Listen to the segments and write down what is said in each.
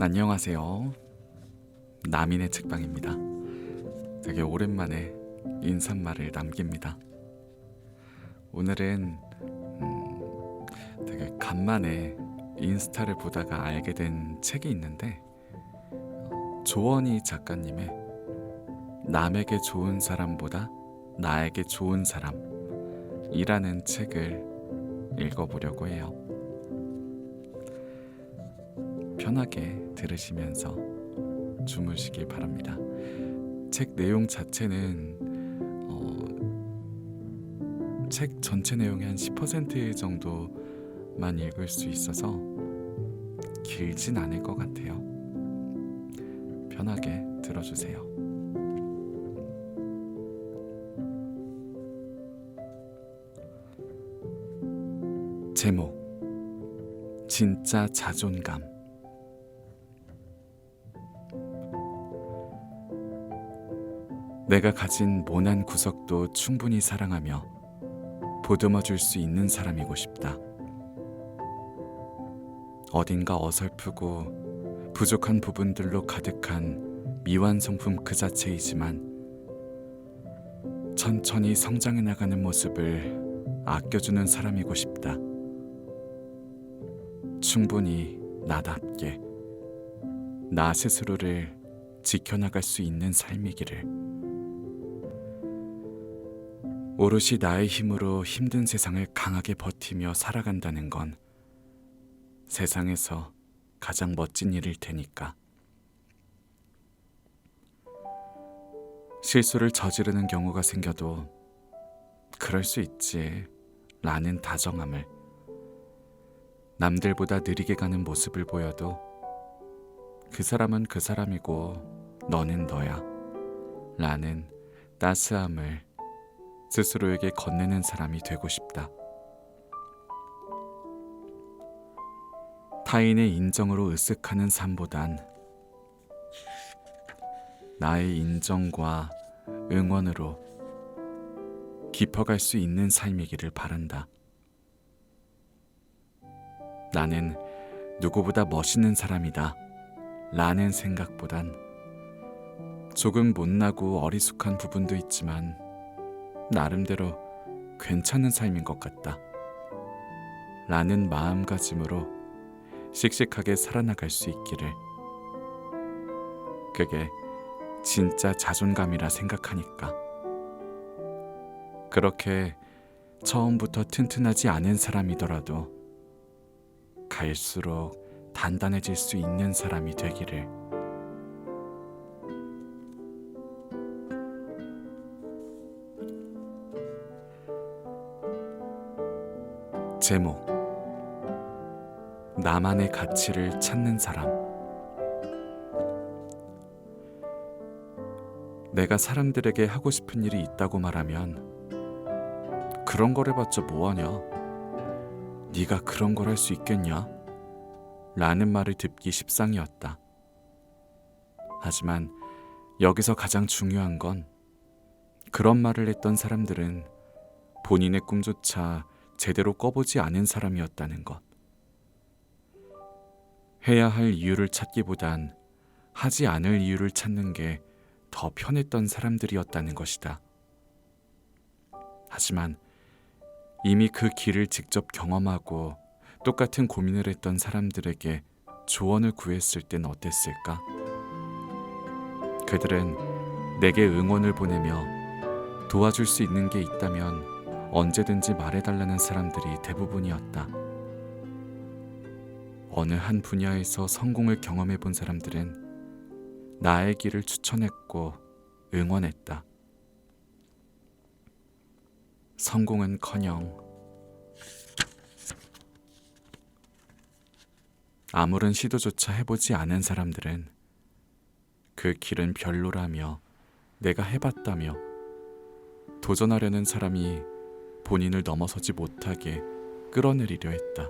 안녕하세요. 남인의 책방입니다. 되게 오랜만에 인사말을 남깁니다. 오늘은 되게 간만에 인스타를 보다가 알게 된 책이 있는데 조원희 작가님의 남에게 좋은 사람보다 나에게 좋은 사람이라는 책을 읽어보려고 해요. 편하게 들으시면서 주무시길 바랍니다. 책 내용 자체는 책 전체 내용의 한 10% 정도만 읽을 수 있어서 길진 않을 것 같아요. 편하게 들어주세요. 제목: 진짜 자존감. 내가 가진 모난 구석도 충분히 사랑하며 보듬어 줄 수 있는 사람이고 싶다. 어딘가 어설프고 부족한 부분들로 가득한 미완성품 그 자체이지만 천천히 성장해 나가는 모습을 아껴주는 사람이고 싶다. 충분히 나답게 나 스스로를 지켜나갈 수 있는 삶이기를. 오롯이 나의 힘으로 힘든 세상을 강하게 버티며 살아간다는 건 세상에서 가장 멋진 일일 테니까. 실수를 저지르는 경우가 생겨도 그럴 수 있지 라는 다정함을, 남들보다 느리게 가는 모습을 보여도 그 사람은 그 사람이고 너는 너야 라는 따스함을 스스로에게 건네는 사람이 되고 싶다. 타인의 인정으로 으쓱하는 삶보단 나의 인정과 응원으로 깊어갈 수 있는 삶이기를 바란다. 나는 누구보다 멋있는 사람이다 라는 생각보단 조금 못나고 어리숙한 부분도 있지만 나름대로 괜찮은 삶인 것 같다 라는 마음가짐으로 씩씩하게 살아나갈 수 있기를. 그게 진짜 자존감이라 생각하니까. 그렇게 처음부터 튼튼하지 않은 사람이더라도 갈수록 단단해질 수 있는 사람이 되기를. 제목: 나만의 가치를 찾는 사람. 내가 사람들에게 하고 싶은 일이 있다고 말하면 그런 걸 해봤자 뭐하냐? 네가 그런 걸 할 수 있겠냐? 라는 말을 듣기 십상이었다. 하지만 여기서 가장 중요한 건 그런 말을 했던 사람들은 본인의 꿈조차 제대로 꿔보지 않은 사람이었다는 것. 해야 할 이유를 찾기보단 하지 않을 이유를 찾는 게 더 편했던 사람들이었다는 것이다. 하지만 이미 그 길을 직접 경험하고 똑같은 고민을 했던 사람들에게 조언을 구했을 땐 어땠을까? 그들은 내게 응원을 보내며 도와줄 수 있는 게 있다면 언제든지 말해달라는 사람들이 대부분이었다. 어느 한 분야에서 성공을 경험해 본 사람들은 나의 길을 추천했고 응원했다. 성공은커녕 아무런 시도조차 해보지 않은 사람들은 그 길은 별로라며 내가 해봤다며 도전하려는 사람이 본인을 넘어서지 못하게 끌어내리려 했다.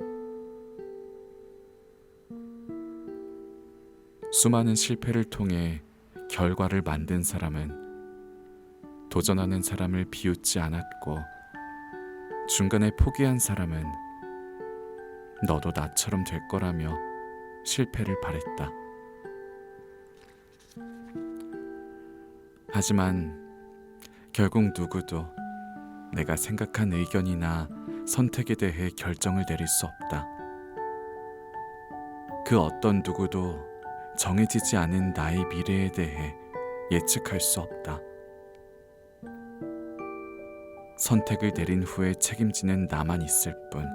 수많은 실패를 통해 결과를 만든 사람은 도전하는 사람을 비웃지 않았고, 중간에 포기한 사람은 너도 나처럼 될 거라며 실패를 바랬다. 하지만 결국 누구도 내가 생각한 의견이나 선택에 대해 결정을 내릴 수 없다. 그 어떤 누구도 정해지지 않은 나의 미래에 대해 예측할 수 없다. 선택을 내린 후에 책임지는 나만 있을 뿐,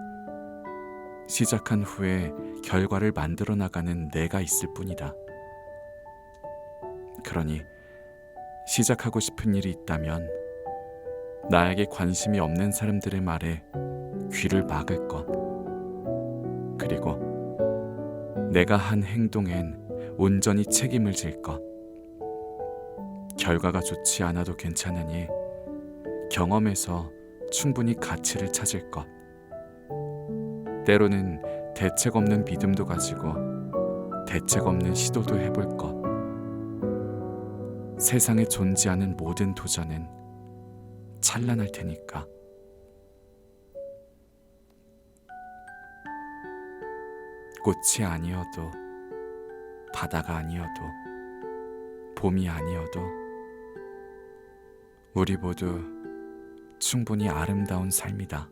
시작한 후에 결과를 만들어 나가는 내가 있을 뿐이다. 그러니 시작하고 싶은 일이 있다면 나에게 관심이 없는 사람들의 말에 귀를 막을 것, 그리고 내가 한 행동엔 온전히 책임을 질 것. 결과가 좋지 않아도 괜찮으니 경험에서 충분히 가치를 찾을 것. 때로는 대책 없는 믿음도 가지고 대책 없는 시도도 해볼 것. 세상에 존재하는 모든 도전은 찬란할 테니까. 꽃이 아니어도, 바다가 아니어도, 봄이 아니어도 우리 모두 충분히 아름다운 삶이다.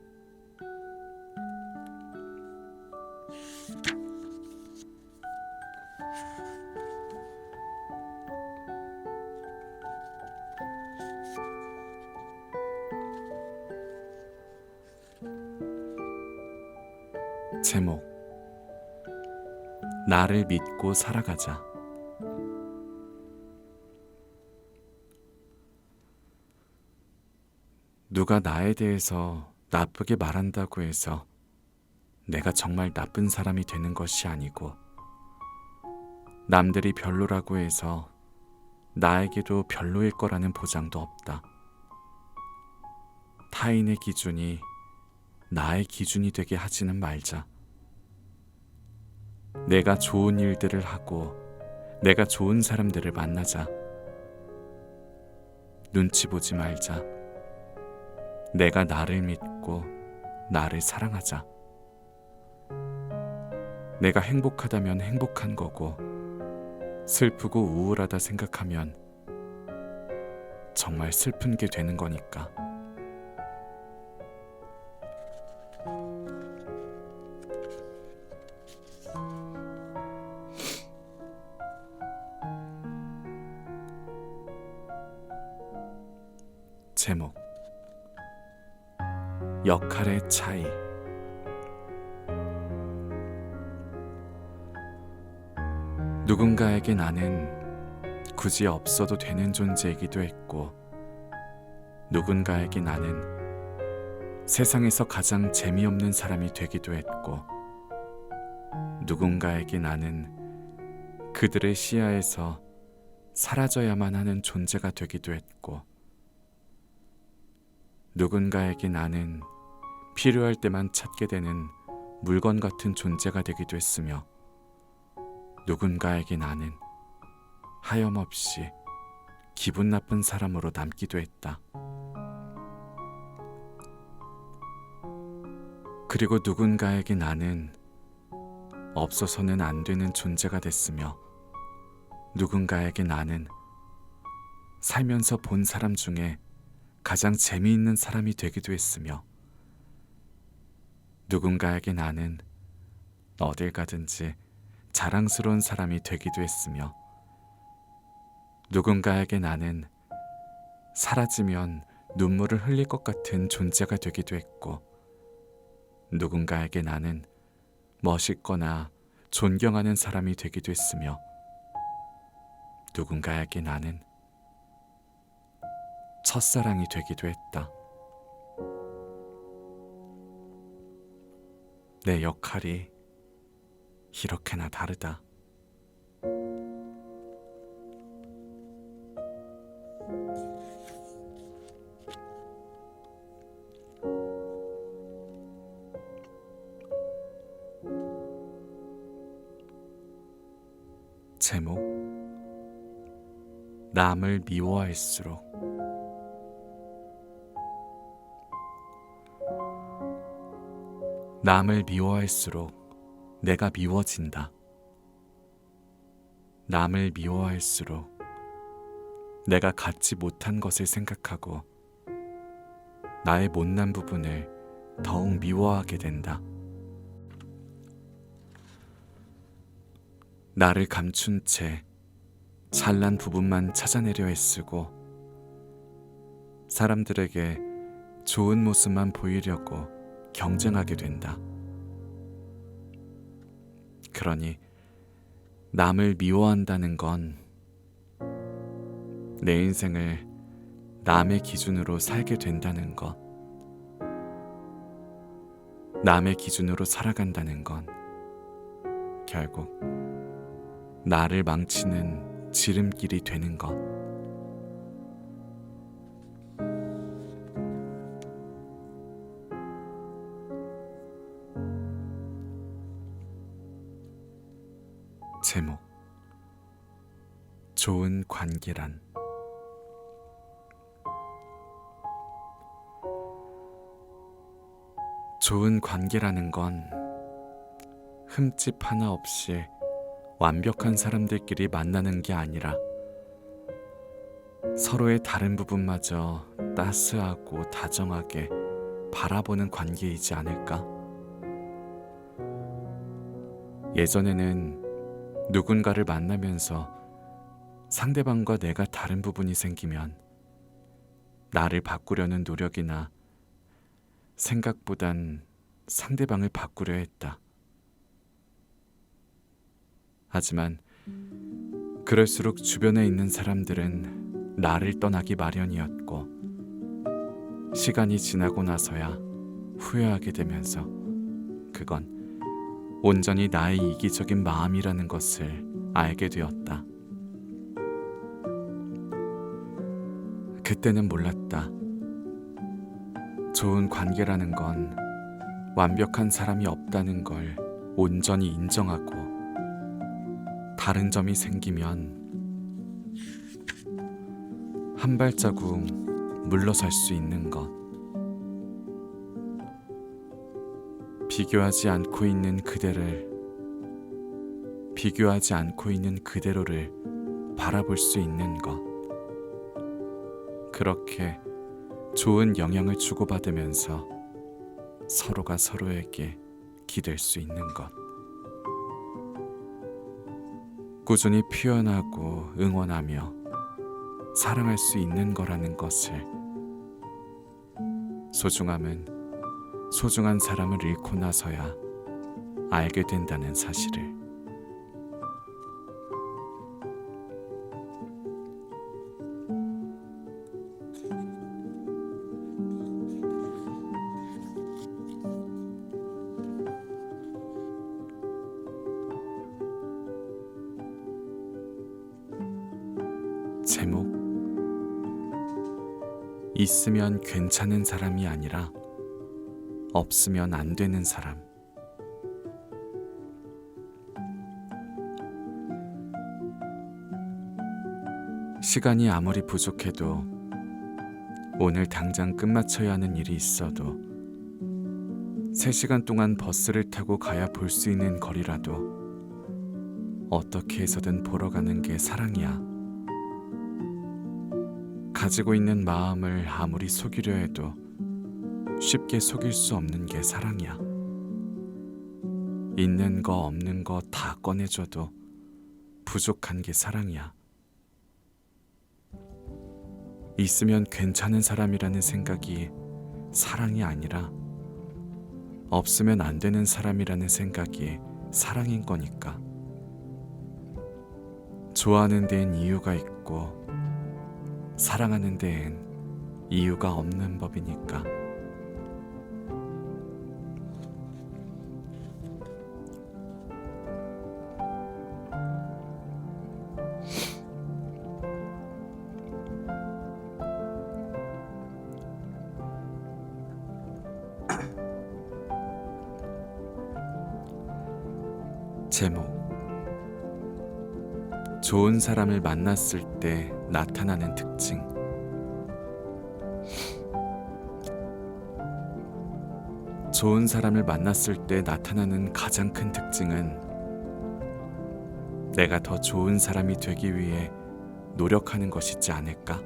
제목: 나를 믿고 살아가자. 누가 나에 대해서 나쁘게 말한다고 해서 내가 정말 나쁜 사람이 되는 것이 아니고, 남들이 별로라고 해서 나에게도 별로일 거라는 보장도 없다. 타인의 기준이 나의 기준이 되게 하지는 말자. 내가 좋은 일들을 하고 내가 좋은 사람들을 만나자. 눈치 보지 말자. 내가 나를 믿고 나를 사랑하자. 내가 행복하다면 행복한 거고, 슬프고 우울하다 생각하면 정말 슬픈 게 되는 거니까. 제목: 역할의 차이. 누군가에게 나는 굳이 없어도 되는 존재이기도 했고, 누군가에게 나는 세상에서 가장 재미없는 사람이 되기도 했고, 누군가에게 나는 그들의 시야에서 사라져야만 하는 존재가 되기도 했고, 누군가에게 나는 필요할 때만 찾게 되는 물건 같은 존재가 되기도 했으며, 누군가에게 나는 하염없이 기분 나쁜 사람으로 남기도 했다. 그리고 누군가에게 나는 없어서는 안 되는 존재가 됐으며, 누군가에게 나는 살면서 본 사람 중에 가장 재미있는 사람이 되기도 했으며, 누군가에게 나는 어딜 가든지 자랑스러운 사람이 되기도 했으며, 누군가에게 나는 사라지면 눈물을 흘릴 것 같은 존재가 되기도 했고, 누군가에게 나는 멋있거나 존경하는 사람이 되기도 했으며, 누군가에게 나는 첫사랑이 되기도 했다. 내 역할이 이렇게나 다르다. 제목: 남을 미워할수록. 남을 미워할수록 내가 미워진다. 남을 미워할수록 내가 갖지 못한 것을 생각하고 나의 못난 부분을 더욱 미워하게 된다. 나를 감춘 채 잘난 부분만 찾아내려 애쓰고 사람들에게 좋은 모습만 보이려고 경쟁하게 된다. 그러니 남을 미워한다는 건 내 인생을 남의 기준으로 살게 된다는 것, 남의 기준으로 살아간다는 건 결국 나를 망치는 지름길이 되는 것. 제목: 좋은 관계란. 좋은 관계라는 건 흠집 하나 없이 완벽한 사람들끼리 만나는 게 아니라 서로의 다른 부분마저 따스하고 다정하게 바라보는 관계이지 않을까? 예전에는 누군가를 만나면서 상대방과 내가 다른 부분이 생기면 나를 바꾸려는 노력이나 생각보단 상대방을 바꾸려 했다. 하지만 그럴수록 주변에 있는 사람들은 나를 떠나기 마련이었고 시간이 지나고 나서야 후회하게 되면서 그건 온전히 나의 이기적인 마음이라는 것을 알게 되었다. 그때는 몰랐다. 좋은 관계라는 건 완벽한 사람이 없다는 걸 온전히 인정하고 다른 점이 생기면 한 발자국 물러설 수 있는 것. 비교하지 않고 있는 그대로를 바라볼 수 있는 것. 그렇게 좋은 영향을 주고받으면서 서로가 서로에게 기댈 수 있는 것. 꾸준히 표현하고 응원하며 사랑할 수 있는 거라는 것을, 소중함은 소중한 사람을 잃고 나서야 알게 된다는 사실을. 제목: 있으면 괜찮은 사람이 아니라 없으면 안 되는 사람. 시간이 아무리 부족해도 오늘 당장 끝마쳐야 하는 일이 있어도 3시간 동안 버스를 타고 가야 볼 수 있는 거리라도 어떻게 해서든 보러 가는 게 사랑이야. 가지고 있는 마음을 아무리 속이려 해도 쉽게 속일 수 없는 게 사랑이야. 있는 거 없는 거 다 꺼내줘도 부족한 게 사랑이야. 있으면 괜찮은 사람이라는 생각이 사랑이 아니라 없으면 안 되는 사람이라는 생각이 사랑인 거니까. 좋아하는 데엔 이유가 있고 사랑하는 데엔 이유가 없는 법이니까. 제목: 좋은 사람을 만났을 때 나타나는 특징. 좋은 사람을 만났을 때 나타나는 가장 큰 특징은 내가 더 좋은 사람이 되기 위해 노력하는 것이지 않을까?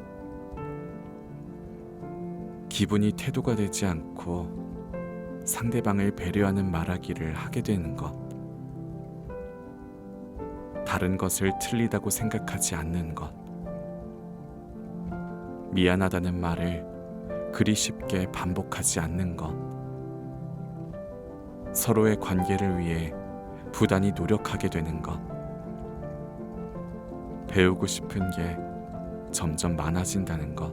기분이 태도가 되지 않고 상대방을 배려하는 말하기를 하게 되는 것. 다른 것을 틀리다고 생각하지 않는 것. 미안하다는 말을 그리 쉽게 반복하지 않는 것. 서로의 관계를 위해 부단히 노력하게 되는 것. 배우고 싶은 게 점점 많아진다는 것.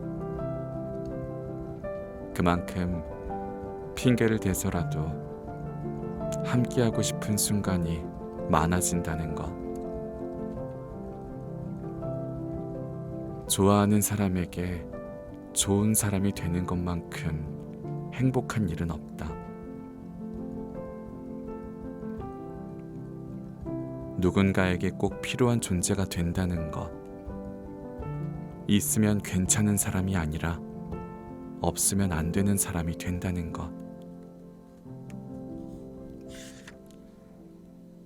그만큼 핑계를 대서라도 함께하고 싶은 순간이 많아진다는 것. 좋아하는 사람에게 좋은 사람이 되는 것만큼 행복한 일은 없다. 누군가에게 꼭 필요한 존재가 된다는 것. 있으면 괜찮은 사람이 아니라 없으면 안 되는 사람이 된다는 것.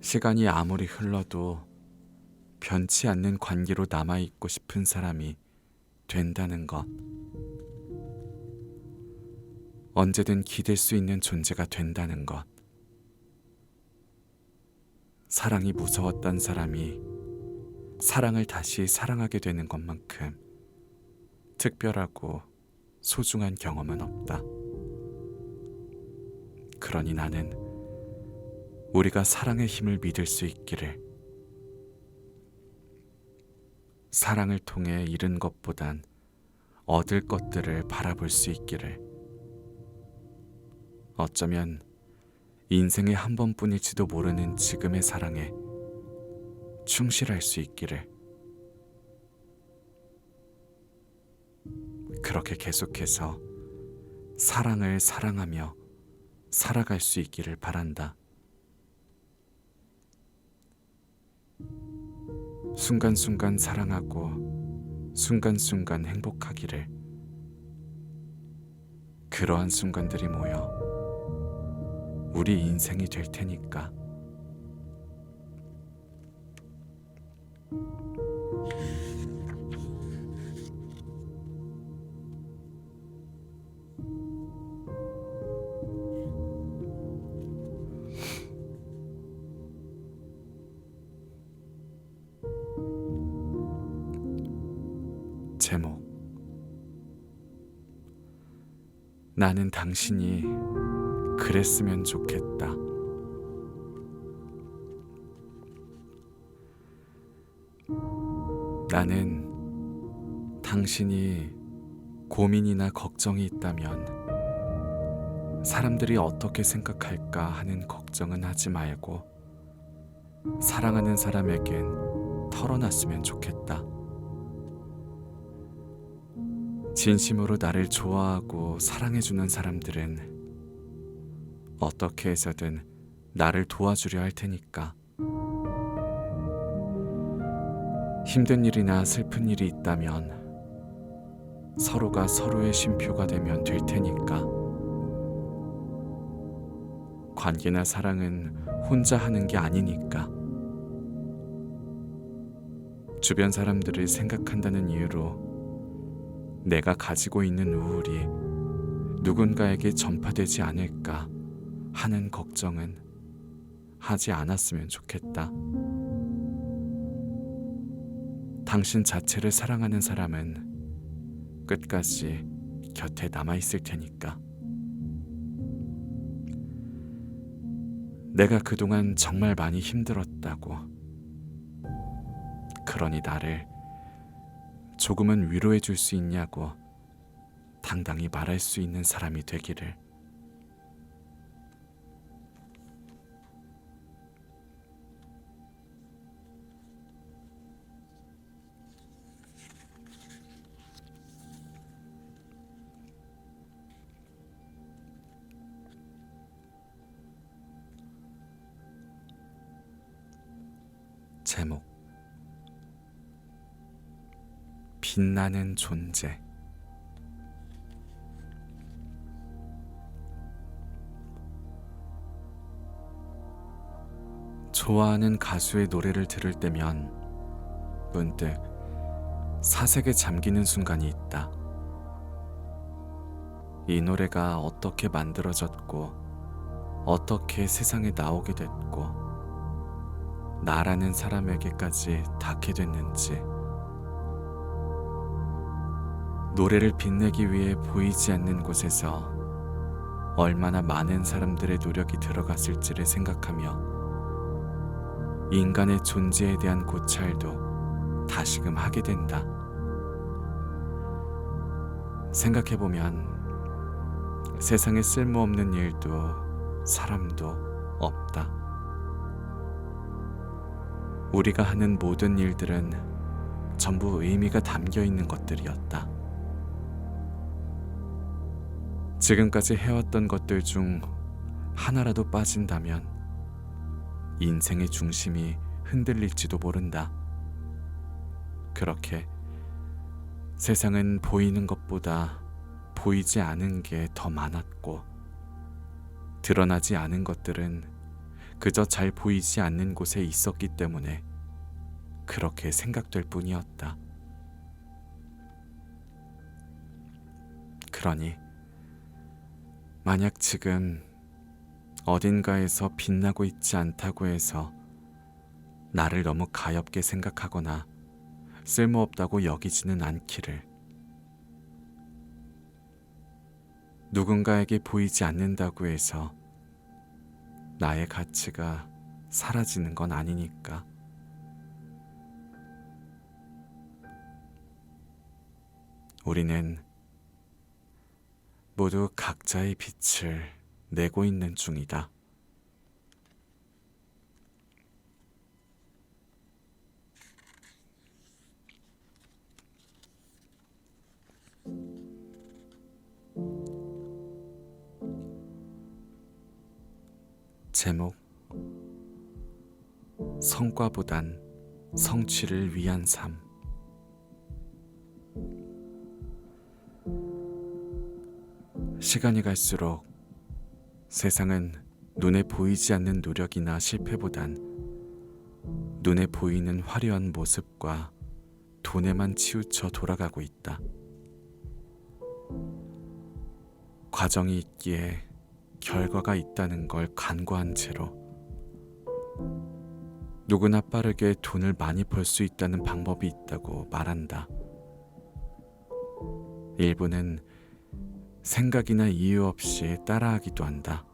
시간이 아무리 흘러도 변치 않는 관계로 남아있고 싶은 사람이 된다는 것. 언제든 기댈 수 있는 존재가 된다는 것. 사랑이 무서웠던 사람이 사랑을 다시 사랑하게 되는 것만큼 특별하고 소중한 경험은 없다. 그러니 나는 우리가 사랑의 힘을 믿을 수 있기를, 사랑을 통해 잃은 것보단 얻을 것들을 바라볼 수 있기를, 어쩌면 인생의 한 번뿐일지도 모르는 지금의 사랑에 충실할 수 있기를, 그렇게 계속해서 사랑을 사랑하며 살아갈 수 있기를 바란다. 순간순간 사랑하고 순간순간 행복하기를. 그러한 순간들이 모여 우리 인생이 될 테니까. 제목. 나는 당신이 그랬으면 좋겠다. 나는 당신이 고민이나 걱정이 있다면 사람들이 어떻게 생각할까 하는 걱정은 하지 말고 사랑하는 사람에겐 털어놨으면 좋겠다. 진심으로 나를 좋아하고 사랑해주는 사람들은 어떻게 해서든 나를 도와주려 할 테니까. 힘든 일이나 슬픈 일이 있다면 서로가 서로의 쉼표가 되면 될 테니까. 관계나 사랑은 혼자 하는 게 아니니까. 주변 사람들을 생각한다는 이유로 내가 가지고 있는 우울이 누군가에게 전파되지 않을까 하는 걱정은 하지 않았으면 좋겠다. 당신 자체를 사랑하는 사람은 끝까지 곁에 남아있을 테니까. 내가 그동안 정말 많이 힘들었다고. 그러니 나를 조금은 위로해 줄 수 있냐고 당당히 말할 수 있는 사람이 되기를. 제목. 빛나는 존재. 좋아하는 가수의 노래를 들을 때면 문득 사색에 잠기는 순간이 있다. 이 노래가 어떻게 만들어졌고 어떻게 세상에 나오게 됐고 나라는 사람에게까지 닿게 됐는지, 노래를 빛내기 위해 보이지 않는 곳에서 얼마나 많은 사람들의 노력이 들어갔을지를 생각하며 인간의 존재에 대한 고찰도 다시금 하게 된다. 생각해보면 세상에 쓸모없는 일도 사람도 없다. 우리가 하는 모든 일들은 전부 의미가 담겨 있는 것들이었다. 지금까지 해왔던 것들 중 하나라도 빠진다면 인생의 중심이 흔들릴지도 모른다. 그렇게 세상은 보이는 것보다 보이지 않은 게 더 많았고, 드러나지 않은 것들은 그저 잘 보이지 않는 곳에 있었기 때문에 그렇게 생각될 뿐이었다. 그러니 만약 지금 어딘가에서 빛나고 있지 않다고 해서 나를 너무 가엽게 생각하거나 쓸모없다고 여기지는 않기를. 누군가에게 보이지 않는다고 해서 나의 가치가 사라지는 건 아니니까. 우리는 모두 각자의 빛을 내고 있는 중이다. 제목: 성과보단 성취를 위한 삶. 시간이 갈수록 세상은 눈에 보이지 않는 노력이나 실패보단 눈에 보이는 화려한 모습과 돈에만 치우쳐 돌아가고 있다. 과정이 있기에 결과가 있다는 걸 간과한 채로 누구나 빠르게 돈을 많이 벌 수 있다는 방법이 있다고 말한다. 일부는 생각이나 이유 없이 따라하기도 한다.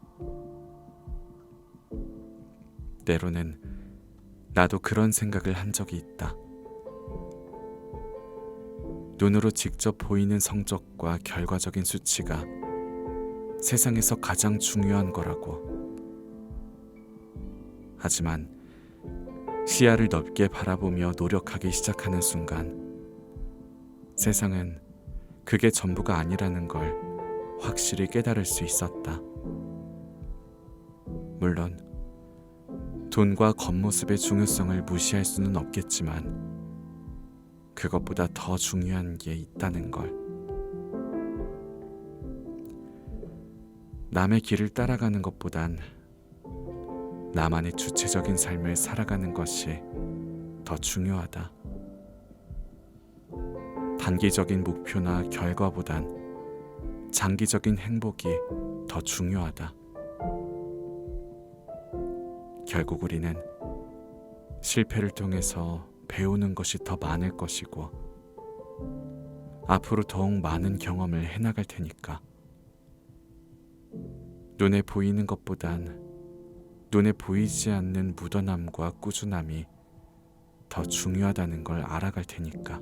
때로는 나도 그런 생각을 한 적이 있다. 눈으로 직접 보이는 성적과 결과적인 수치가 세상에서 가장 중요한 거라고. 하지만 시야를 넓게 바라보며 노력하기 시작하는 순간 세상은 그게 전부가 아니라는 걸 확실히 깨달을 수 있었다. 물론 돈과 겉모습의 중요성을 무시할 수는 없겠지만 그것보다 더 중요한 게 있다는 걸. 남의 길을 따라가는 것보단 나만의 주체적인 삶을 살아가는 것이 더 중요하다. 단기적인 목표나 결과보단 장기적인 행복이 더 중요하다. 결국 우리는 실패를 통해서 배우는 것이 더 많을 것이고 앞으로 더욱 많은 경험을 해나갈 테니까 눈에 보이는 것보단 눈에 보이지 않는 묻어남과 꾸준함이 더 중요하다는 걸 알아갈 테니까.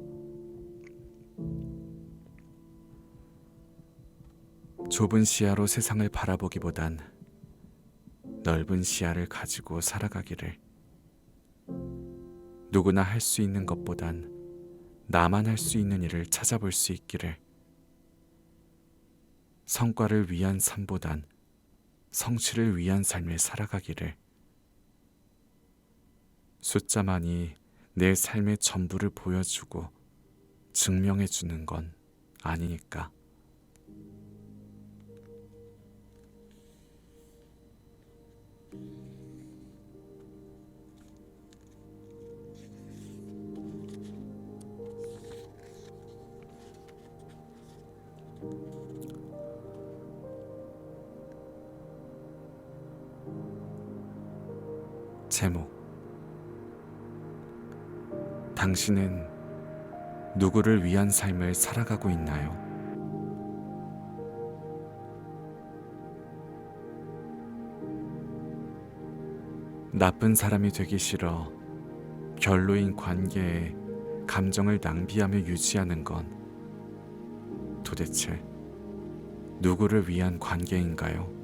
좁은 시야로 세상을 바라보기보단 넓은 시야를 가지고 살아가기를. 누구나 할 수 있는 것보단 나만 할 수 있는 일을 찾아볼 수 있기를. 성과를 위한 삶보단 성취를 위한 삶을 살아가기를. 숫자만이 내 삶의 전부를 보여주고 증명해주는 건 아니니까. 제목. 당신은 누구를 위한 삶을 살아가고 있나요? 나쁜 사람이 되기 싫어 별로인 관계에 감정을 낭비하며 유지하는 건 도대체 누구를 위한 관계인가요?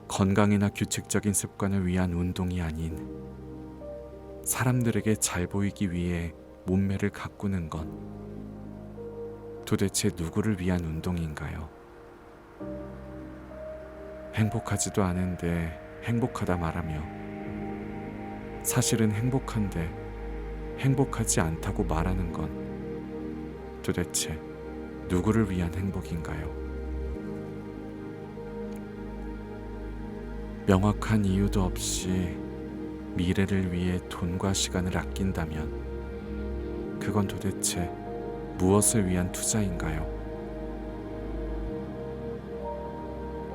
건강이나 규칙적인 습관을 위한 운동이 아닌 사람들에게 잘 보이기 위해 몸매를 가꾸는 건 도대체 누구를 위한 운동인가요? 행복하지도 않은데 행복하다 말하며 사실은 행복한데 행복하지 않다고 말하는 건 도대체 누구를 위한 행복인가요? 명확한 이유도 없이 미래를 위해 돈과 시간을 아낀다면 그건 도대체 무엇을 위한 투자인가요?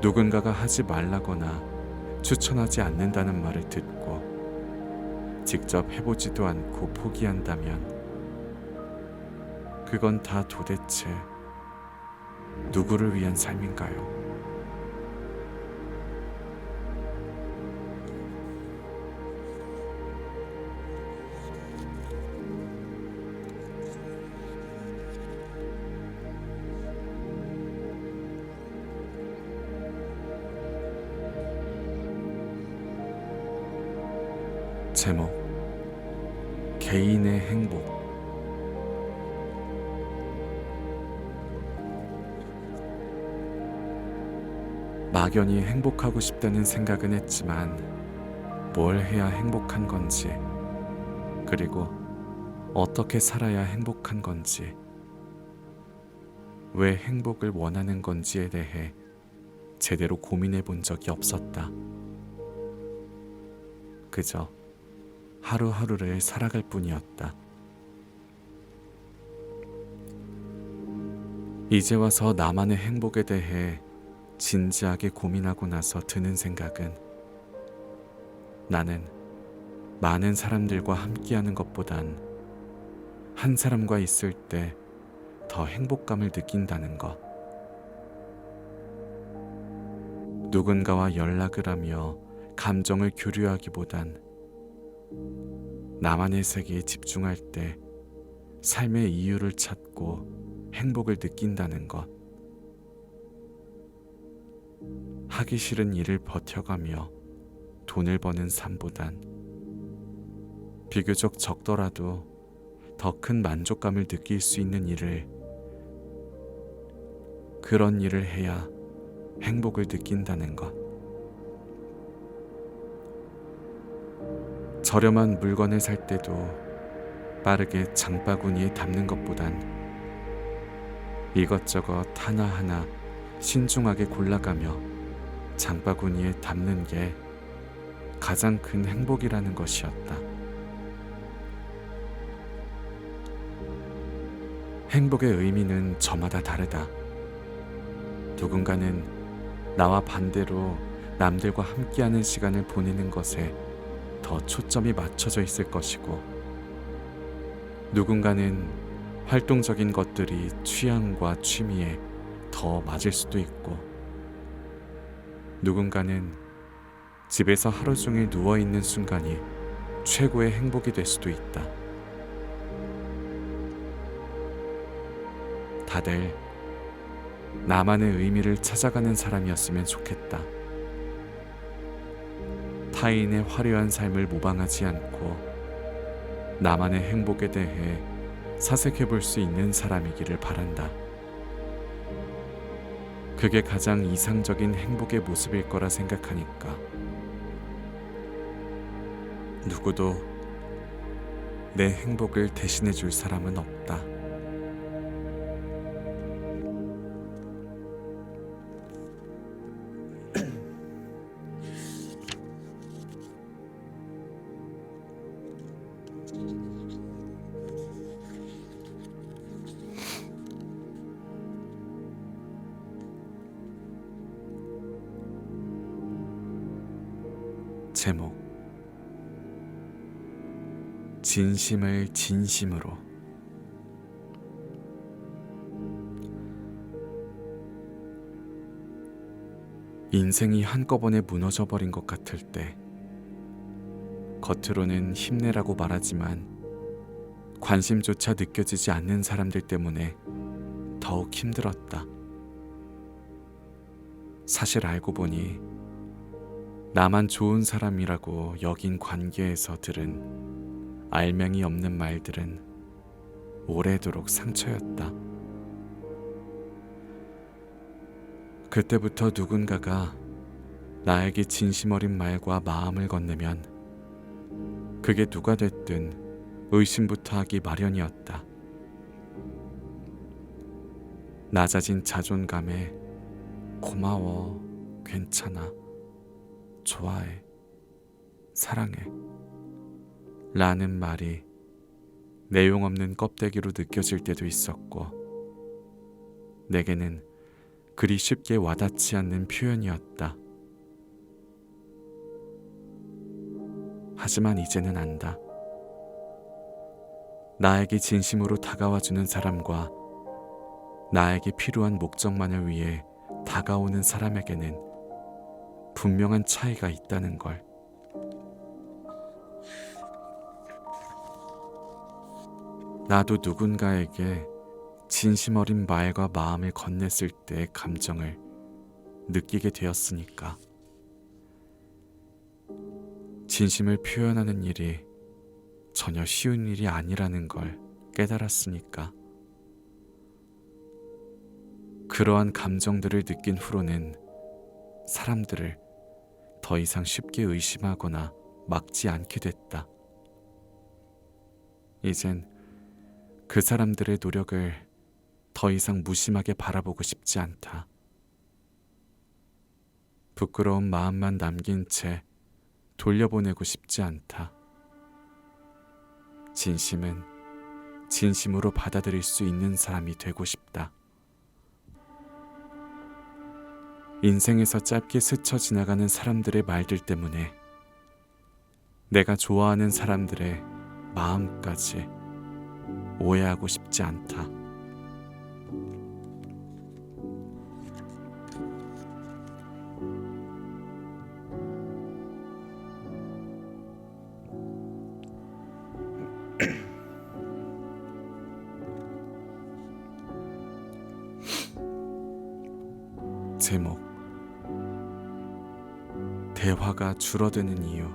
누군가가 하지 말라거나 추천하지 않는다는 말을 듣고 직접 해보지도 않고 포기한다면 그건 다 도대체 누구를 위한 삶인가요? 제목. 개인의 행복. 막연히 행복하고 싶다는 생각은 했지만 뭘 해야 행복한 건지, 그리고 어떻게 살아야 행복한 건지, 왜 행복을 원하는 건지에 대해 제대로 고민해 본 적이 없었다. 그저 하루하루를 살아갈 뿐이었다. 이제 와서 나만의 행복에 대해 진지하게 고민하고 나서 드는 생각은 나는 많은 사람들과 함께하는 것보단 한 사람과 있을 때 더 행복감을 느낀다는 것. 누군가와 연락을 하며 감정을 교류하기보단 나만의 세계에 집중할 때 삶의 이유를 찾고 행복을 느낀다는 것. 하기 싫은 일을 버텨가며 돈을 버는 삶보단 비교적 적더라도 더 큰 만족감을 느낄 수 있는 그런 일을 해야 행복을 느낀다는 것. 저렴한 물건을 살 때도 빠르게 장바구니에 담는 것보단 이것저것 하나하나 신중하게 골라가며 장바구니에 담는 게 가장 큰 행복이라는 것이었다. 행복의 의미는 저마다 다르다. 누군가는 나와 반대로 남들과 함께하는 시간을 보내는 것에 더 초점이 맞춰져 있을 것이고, 누군가는 활동적인 것들이 취향과 취미에 더 맞을 수도 있고, 누군가는 집에서 하루 종일 누워있는 순간이 최고의 행복이 될 수도 있다. 다들 나만의 의미를 찾아가는 사람이었으면 좋겠다. 타인의 화려한 삶을 모방하지 않고 나만의 행복에 대해 사색해 볼 수 있는 사람이기를 바란다. 그게 가장 이상적인 행복의 모습일 거라 생각하니까 누구도 내 행복을 대신해 줄 사람은 없다. 제목 진심을 진심으로. 인생이 한꺼번에 무너져 버린 것 같을 때 겉으로는 힘내라고 말하지만 관심조차 느껴지지 않는 사람들 때문에 더욱 힘들었다. 사실 알고 보니 나만 좋은 사람이라고 여긴 관계에서 들은 알맹이 없는 말들은 오래도록 상처였다. 그때부터 누군가가 나에게 진심 어린 말과 마음을 건네면 그게 누가 됐든 의심부터 하기 마련이었다. 낮아진 자존감에 고마워, 괜찮아, 좋아해, 사랑해 라는 말이 내용 없는 껍데기로 느껴질 때도 있었고, 내게는 그리 쉽게 와닿지 않는 표현이었다. 하지만 이제는 안다. 나에게 진심으로 다가와주는 사람과 나에게 필요한 목적만을 위해 다가오는 사람에게는 분명한 차이가 있다는 걸. 나도 누군가에게 진심 어린 말과 마음을 건넸을 때의 감정을 느끼게 되었으니까. 진심을 표현하는 일이 전혀 쉬운 일이 아니라는 걸 깨달았으니까. 그러한 감정들을 느낀 후로는 사람들을 더 이상 쉽게 의심하거나 막지 않게 됐다. 이젠 그 사람들의 노력을 더 이상 무심하게 바라보고 싶지 않다. 부끄러운 마음만 남긴 채 돌려보내고 싶지 않다. 진심은 진심으로 받아들일 수 있는 사람이 되고 싶다. 인생에서 짧게 스쳐 지나가는 사람들의 말들 때문에 내가 좋아하는 사람들의 마음까지 오해하고 싶지 않다. 제목 대화가 줄어드는 이유.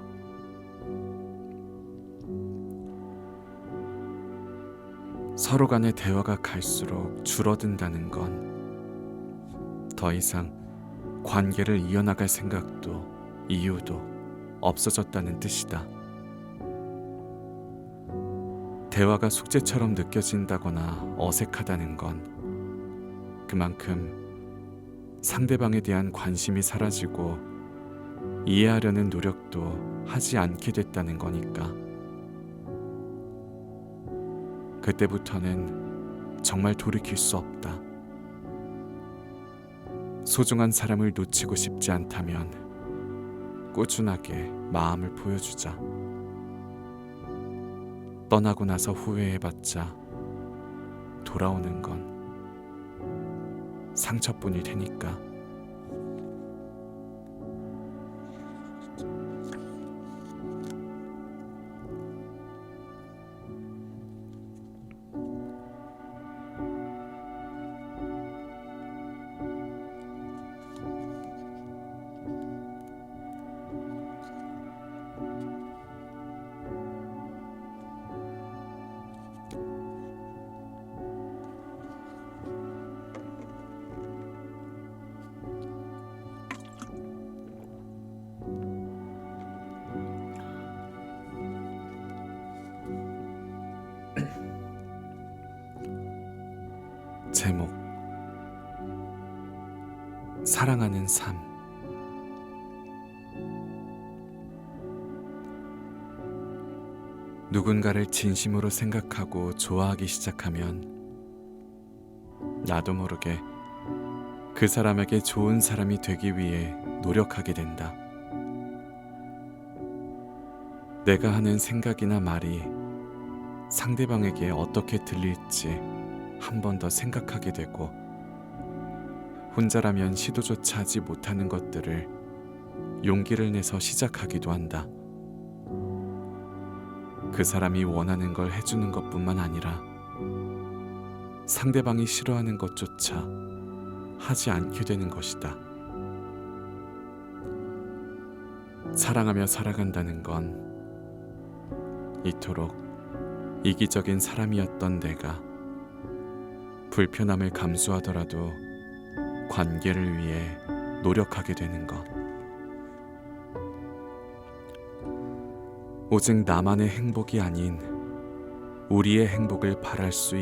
서로 간의 대화가 갈수록 줄어든다는 건 더 이상 관계를 이어나갈 생각도 이유도 없어졌다는 뜻이다. 대화가 숙제처럼 느껴진다거나 어색하다는 건 그만큼 상대방에 대한 관심이 사라지고 이해하려는 노력도 하지 않게 됐다는 거니까. 그때부터는 정말 돌이킬 수 없다. 소중한 사람을 놓치고 싶지 않다면 꾸준하게 마음을 보여주자. 떠나고 나서 후회해봤자 돌아오는 건 상처뿐일 테니까. 제목 사랑하는 삶. 누군가를 진심으로 생각하고 좋아하기 시작하면 나도 모르게 그 사람에게 좋은 사람이 되기 위해 노력하게 된다. 내가 하는 생각이나 말이 상대방에게 어떻게 들릴지 한 번 더 생각하게 되고, 혼자라면 시도조차 하지 못하는 것들을 용기를 내서 시작하기도 한다. 그 사람이 원하는 걸 해주는 것뿐만 아니라 상대방이 싫어하는 것조차 하지 않게 되는 것이다. 사랑하며 살아간다는 건 이토록 이기적인 사람이었던 내가 불편함을 감수하더라도 관계를 위해 노력하게 되는 것. 오직 나만의 행복이 아닌 우리의 행복을 바랄 수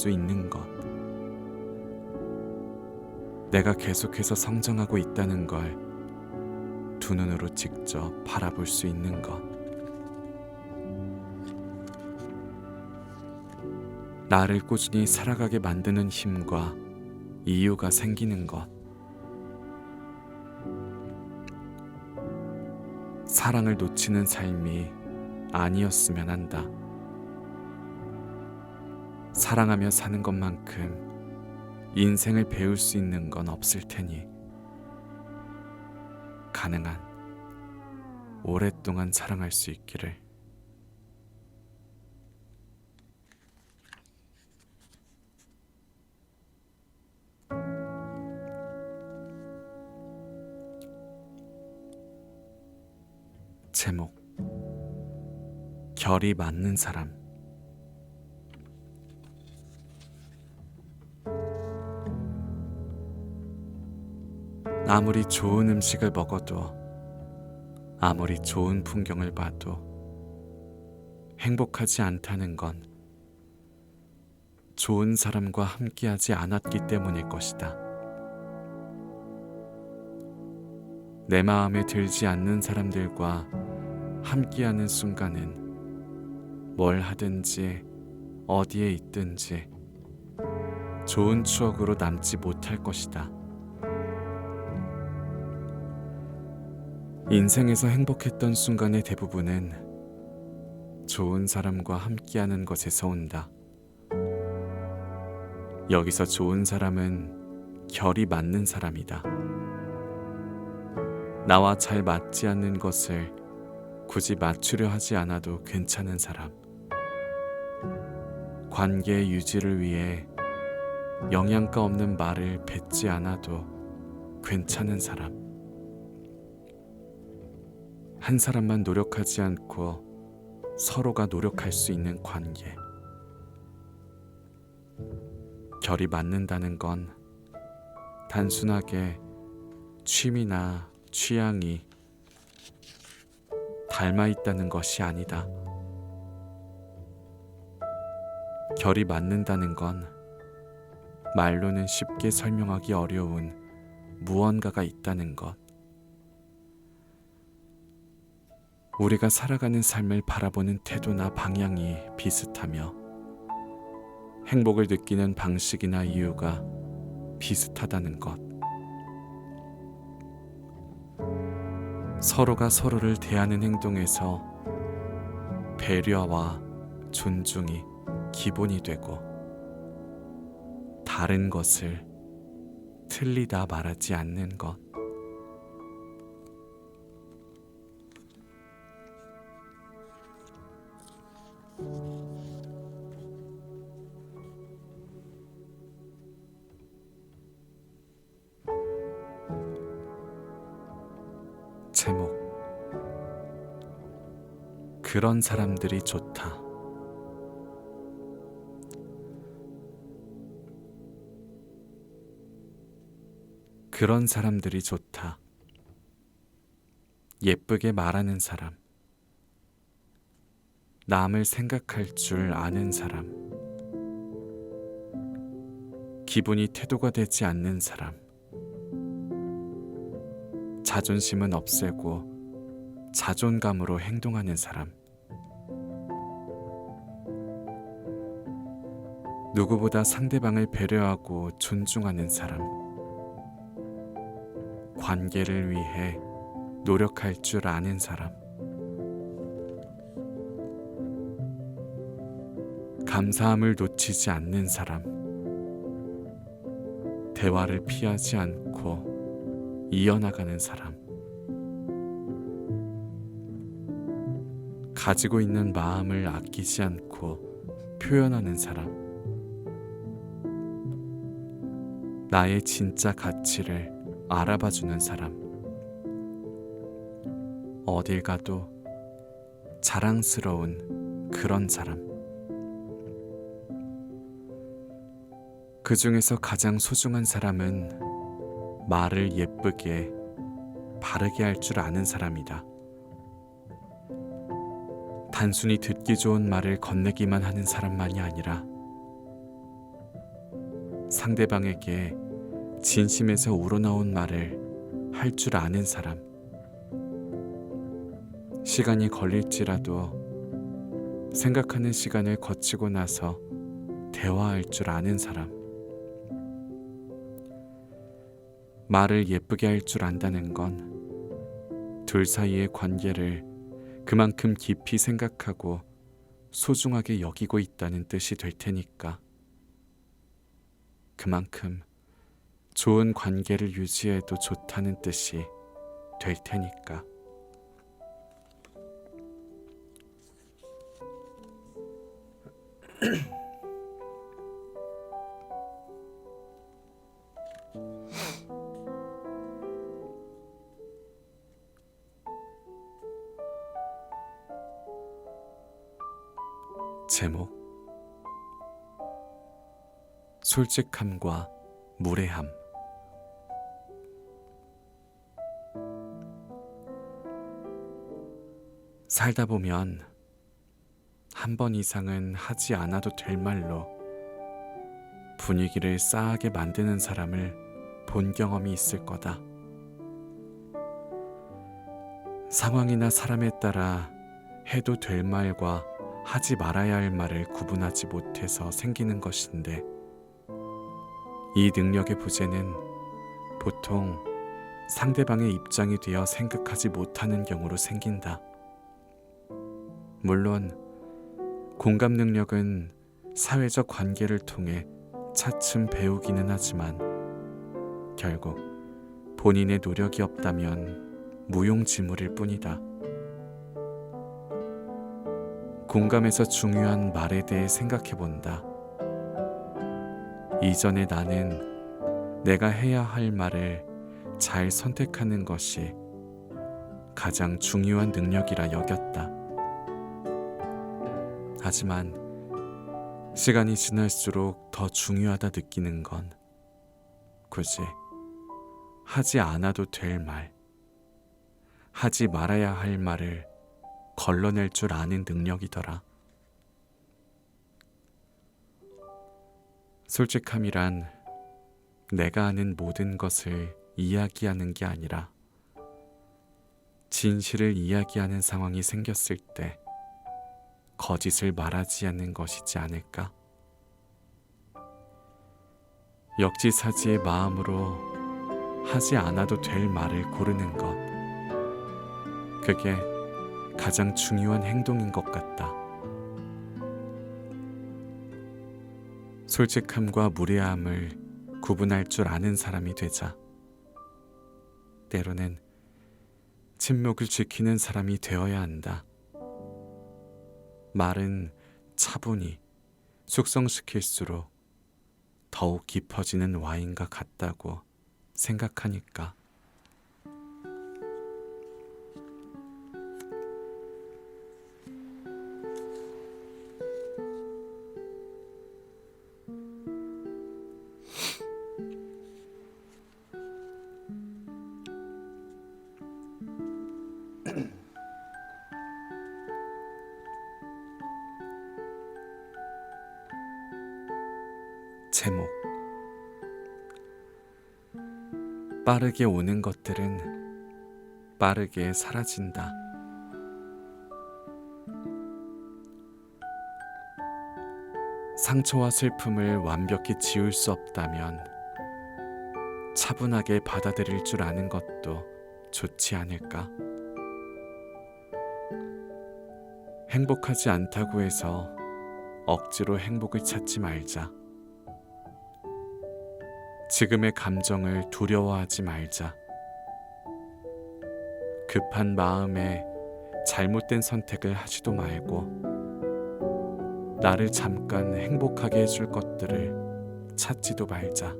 있는 것. 내가 계속해서 성장하고 있다는 걸 두 눈으로 직접 바라볼 수 있는 것. 나를 꾸준히 살아가게 만드는 힘과 이유가 생기는 것. 사랑을 놓치는 삶이 아니었으면 한다. 사랑하며 사는 것만큼 인생을 배울 수 있는 건 없을 테니 가능한 오랫동안 사랑할 수 있기를. 제목, 결이 맞는 사람. 아무리 좋은 음식을 먹어도, 아무리 좋은 풍경을 봐도 행복하지 않다는 건 좋은 사람과 함께하지 않았기 때문일 것이다. 내 마음에 들지 않는 사람들과 함께하는 순간은 뭘 하든지 어디에 있든지 좋은 추억으로 남지 못할 것이다. 인생에서 행복했던 순간의 대부분은 좋은 사람과 함께하는 것에서 온다. 여기서 좋은 사람은 결이 맞는 사람이다. 나와 잘 맞지 않는 것을 굳이 맞추려 하지 않아도 괜찮은 사람. 관계의 유지를 위해 영양가 없는 말을 뱉지 않아도 괜찮은 사람. 한 사람만 노력하지 않고 서로가 노력할 수 있는 관계. 결이 맞는다는 건 단순하게 취미나 취향이 닮아 있다는 것이 아니다. 결이 맞는다는 건 말로는 쉽게 설명하기 어려운 무언가가 있다는 것. 우리가 살아가는 삶을 바라보는 태도나 방향이 비슷하며 행복을 느끼는 방식이나 이유가 비슷하다는 것. 서로가 서로를 대하는 행동에서 배려와 존중이 기본이 되고 다른 것을 틀리다 말하지 않는 것. 제목, 그런 사람들이 좋다. 그런 사람들이 좋다. 예쁘게 말하는 사람, 남을 생각할 줄 아는 사람, 기분이 태도가 되지 않는 사람, 자존심은 없애고 자존감으로 행동하는 사람, 누구보다 상대방을 배려하고 존중하는 사람, 관계를 위해 노력할 줄 아는 사람, 감사함을 놓치지 않는 사람, 대화를 피하지 않고 이어나가는 사람, 가지고 있는 마음을 아끼지 않고 표현하는 사람, 나의 진짜 가치를 알아봐주는 사람, 어딜 가도 자랑스러운 그런 사람. 그 중에서 가장 소중한 사람은 말을 예쁘게, 바르게 할 줄 아는 사람이다. 단순히 듣기 좋은 말을 건네기만 하는 사람만이 아니라 상대방에게 진심에서 우러나온 말을 할 줄 아는 사람. 시간이 걸릴지라도 생각하는 시간을 거치고 나서 대화할 줄 아는 사람. 말을 예쁘게 할 줄 안다는 건 둘 사이의 관계를 그만큼 깊이 생각하고 소중하게 여기고 있다는 뜻이 될 테니까. 그만큼 좋은 관계를 유지해도 좋다는 뜻이 될 테니까. 제목: 솔직함과 무례함. 살다 보면 한 번 이상은 하지 않아도 될 말로 분위기를 싸하게 만드는 사람을 본 경험이 있을 거다. 상황이나 사람에 따라 해도 될 말과 하지 말아야 할 말을 구분하지 못해서 생기는 것인데, 이 능력의 부재는 보통 상대방의 입장이 되어 생각하지 못하는 경우로 생긴다. 물론 공감 능력은 사회적 관계를 통해 차츰 배우기는 하지만 결국 본인의 노력이 없다면 무용지물일 뿐이다. 공감에서 중요한 말에 대해 생각해 본다. 이전에 나는 내가 해야 할 말을 잘 선택하는 것이 가장 중요한 능력이라 여겼다. 하지만 시간이 지날수록 더 중요하다 느끼는 건 굳이 하지 않아도 될 말, 하지 말아야 할 말을 걸러낼 줄 아는 능력이더라. 솔직함이란 내가 아는 모든 것을 이야기하는 게 아니라 진실을 이야기하는 상황이 생겼을 때 거짓을 말하지 않는 것이지 않을까? 역지사지의 마음으로 하지 않아도 될 말을 고르는 것, 그게 가장 중요한 행동인 것 같다. 솔직함과 무례함을 구분할 줄 아는 사람이 되자 때로는 침묵을 지키는 사람이 되어야 한다. 말은 차분히 숙성시킬수록 더욱 깊어지는 와인과 같다고 생각하니까. 제목: 빠르게 오는 것들은 빠르게 사라진다. 상처와 슬픔을 완벽히 지울 수 없다면 차분하게 받아들일 줄 아는 것도 좋지 않을까? 행복하지 않다고 해서 억지로 행복을 찾지 말자. 지금의 감정을 두려워하지 말자. 급한 마음에 잘못된 선택을 하지도 말고 나를 잠깐 행복하게 해줄 것들을 찾지도 말자.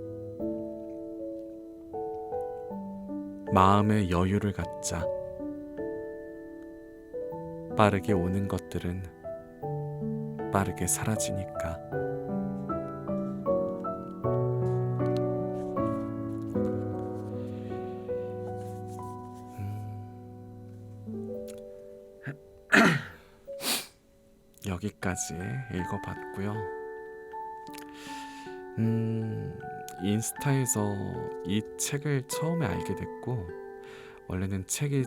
마음의 여유를 갖자. 빠르게 오는 것들은 빠르게 사라지니까. 여기까지 읽어봤고요. 인스타에서 이 책을 처음에 알게 됐고, 원래는 책이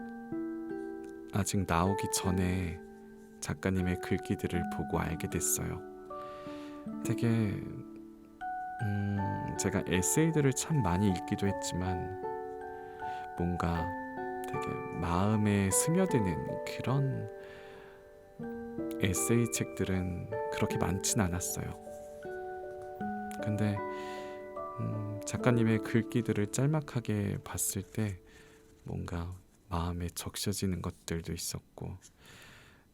아직 나오기 전에 작가님의 글귀들을 보고 알게 됐어요. 되게 제가 에세이들을 참 많이 읽기도 했지만 뭔가 되게 마음에 스며드는 그런 에세이 책들은 그렇게 많진 않았어요. 근데 작가님의 글귀들을 짤막하게 봤을 때 뭔가 마음에 적셔지는 것들도 있었고,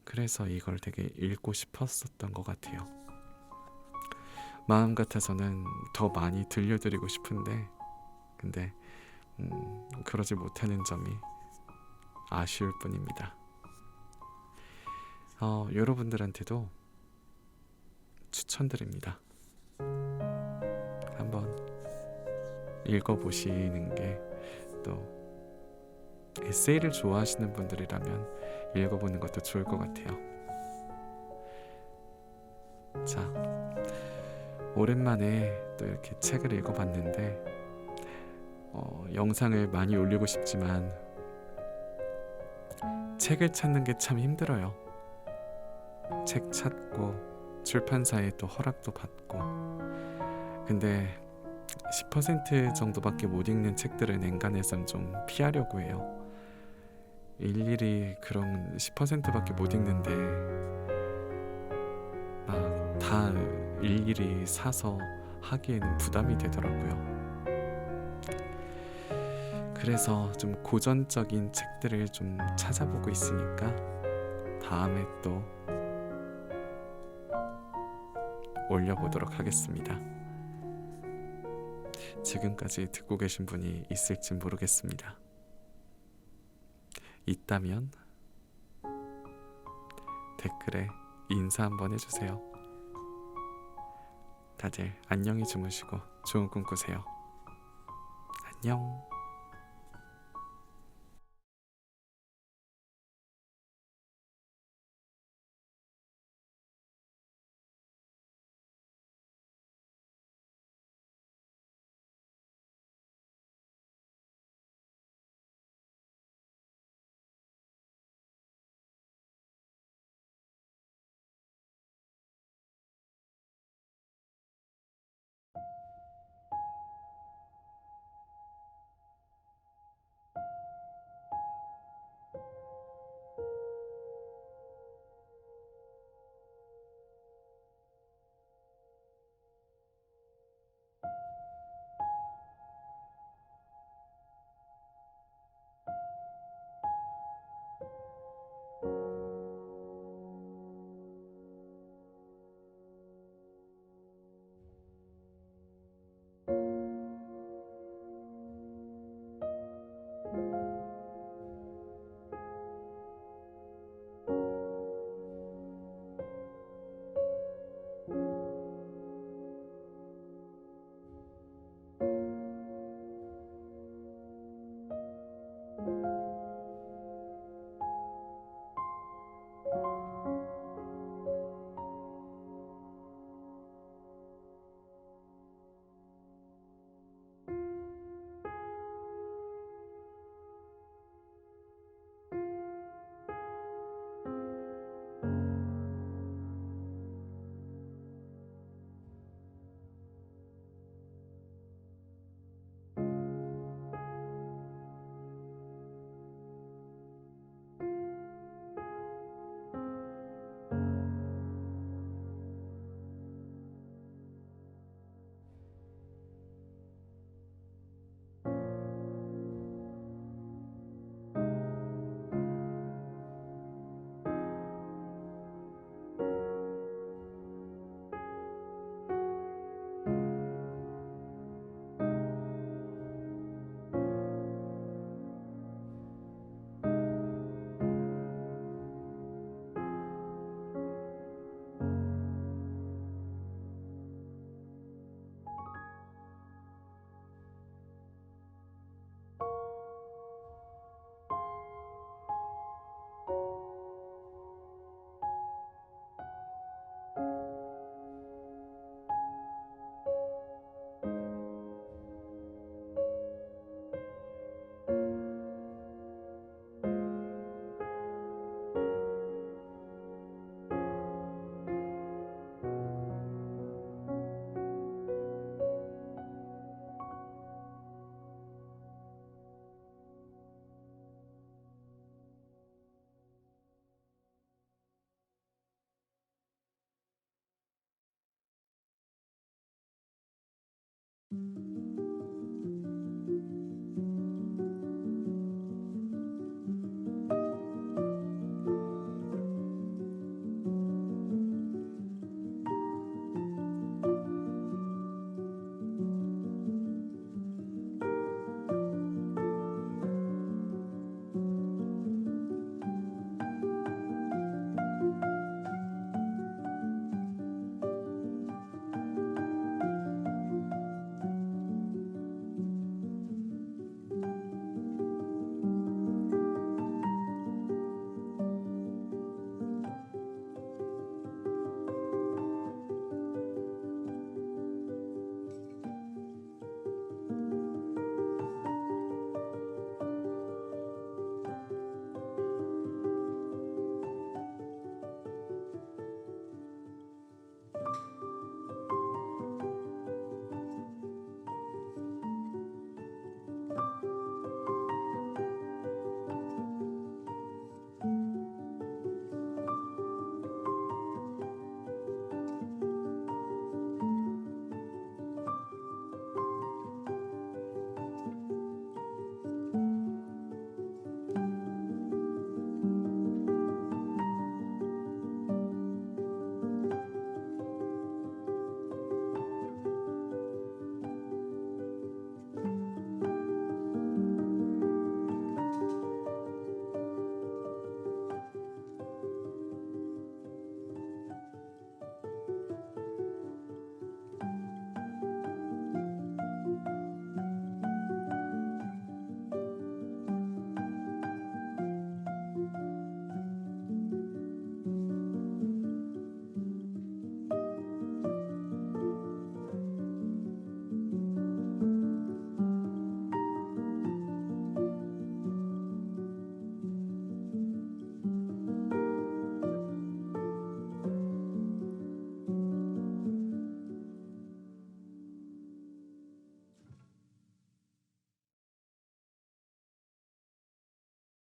그래서 이걸 되게 읽고 싶었었던 것 같아요. 마음 같아서는 더 많이 들려드리고 싶은데 근데 그러지 못하는 점이 아쉬울 뿐입니다. 여러분들한테도 추천드립니다. 한번 읽어보시는 게, 또 에세이를 좋아하시는 분들이라면 읽어보는 것도 좋을 것 같아요. 자, 오랜만에 또 이렇게 책을 읽어봤는데 영상을 많이 올리고 싶지만 책을 찾는 게 참 힘들어요. 책 찾고 출판사에 또 허락도 받고, 근데 10% 정도밖에 못 읽는 책들은 엔간해선 좀 피하려고 해요. 일일이 그런 10%밖에 못 읽는데 막 다 일일이 사서 하기에는 부담이 되더라고요. 그래서 좀 고전적인 책들을 좀 찾아보고 있으니까 다음에 또 올려보도록 하겠습니다. 지금까지 듣고 계신 분이 있을지 모르겠습니다. 있다면 댓글에 인사 한번 해주세요. 다들 안녕히 주무시고 좋은 꿈 꾸세요. 안녕.